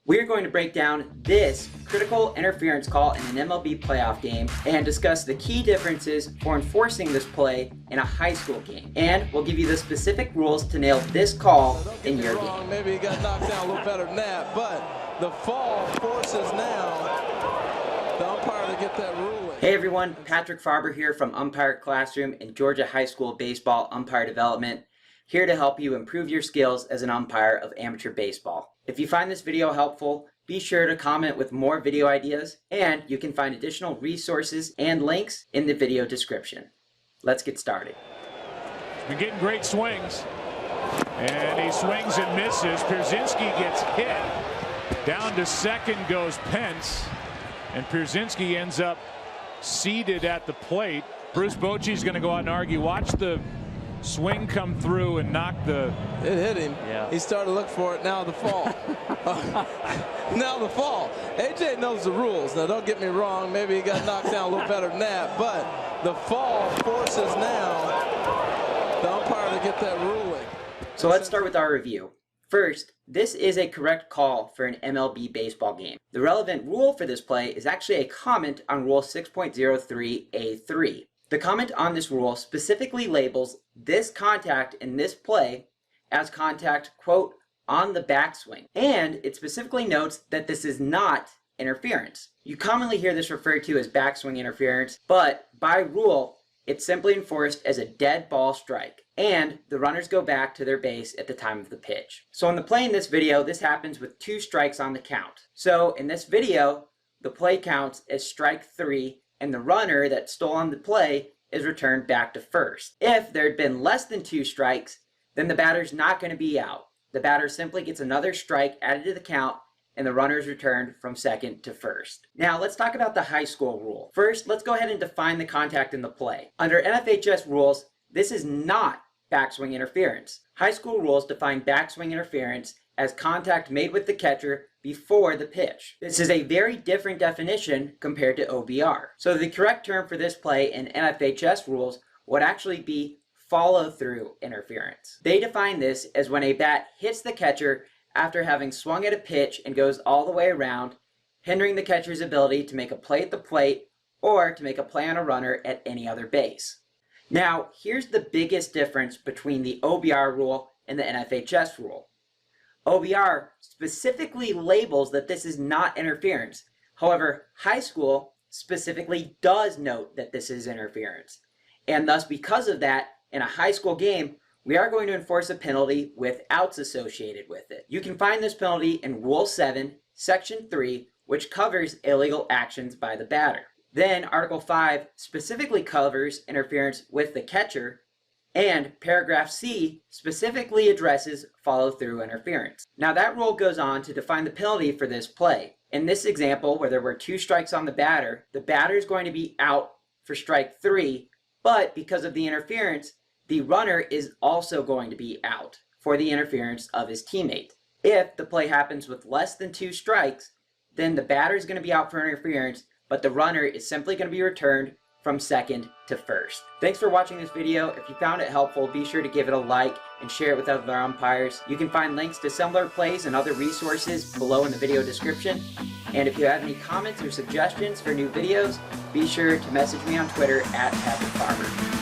We're going to break down this critical interference call in an MLB playoff game and discuss the key differences for enforcing this play in a high school game. And we'll give you the specific rules to nail this call in your game. Maybe he got knocked down a little better than that, but the fall forces now the umpire to get that ruling. Hey everyone, Patrick Farber here from Umpire Classroom in Georgia High School Baseball Umpire Development, here to help you improve your skills as an umpire of amateur baseball. If you find this video helpful, be sure to comment with more video ideas, and you can find additional resources and links in the video description. Let's get started. He's been getting great swings, and he swings and misses. Pierzynski gets hit. Down to second goes Pence, and Pierzynski ends up seated at the plate. Bruce Bochy's going to go out and argue. Watch the swing come through and knock the... It hit him. Yeah. He started to look for it. Now the fall. Now the fall. AJ knows the rules. Now don't get me wrong. Maybe he got knocked down a little better than that. But the fall forces now the umpire to get that ruling. So let's start with our review. First, this is a correct call for an MLB baseball game. The relevant rule for this play is actually a comment on Rule 6.03A3. The comment on this rule specifically labels this contact in this play as contact, quote, on the backswing. And it specifically notes that this is not interference. You commonly hear this referred to as backswing interference, but by rule, it's simply enforced as a dead ball strike, and the runners go back to their base at the time of the pitch. So in the play in this video, this happens with 2 strikes on the count. So in this video, the play counts as strike 3, and the runner that stole on the play is returned back to first. If there had been less than 2 strikes, then the batter's not going to be out. The batter simply gets another strike added to the count, and the runner is returned from second to first. Now let's talk about the high school rule. First, let's go ahead and define the contact in the play. Under NFHS rules, this is not backswing interference. High school rules define backswing interference as contact made with the catcher before the pitch. This is a very different definition compared to OBR. So the correct term for this play in NFHS rules would actually be follow-through interference. They define this as when a bat hits the catcher after having swung at a pitch and goes all the way around, hindering the catcher's ability to make a play at the plate or to make a play on a runner at any other base. Now, here's the biggest difference between the OBR rule and the NFHS rule. OBR specifically labels that this is not interference. However, high school specifically does note that this is interference. And thus, because of that, in a high school game, we are going to enforce a penalty with outs associated with it. You can find this penalty in Rule 7, Section 3, which covers illegal actions by the batter. Then Article 5 specifically covers interference with the catcher, and Paragraph C specifically addresses follow-through interference. Now that rule goes on to define the penalty for this play. In this example, where there were 2 strikes on the batter is going to be out for strike 3, but because of the interference, the runner is also going to be out for the interference of his teammate. If the play happens with less than 2 strikes, then the batter is going to be out for interference, but the runner is simply going to be returned from second to first. Thanks for watching this video. If you found it helpful, be sure to give it a like and share it with other umpires. You can find links to similar plays and other resources below in the video description. And if you have any comments or suggestions for new videos, be sure to message me on Twitter at Patrick Farber.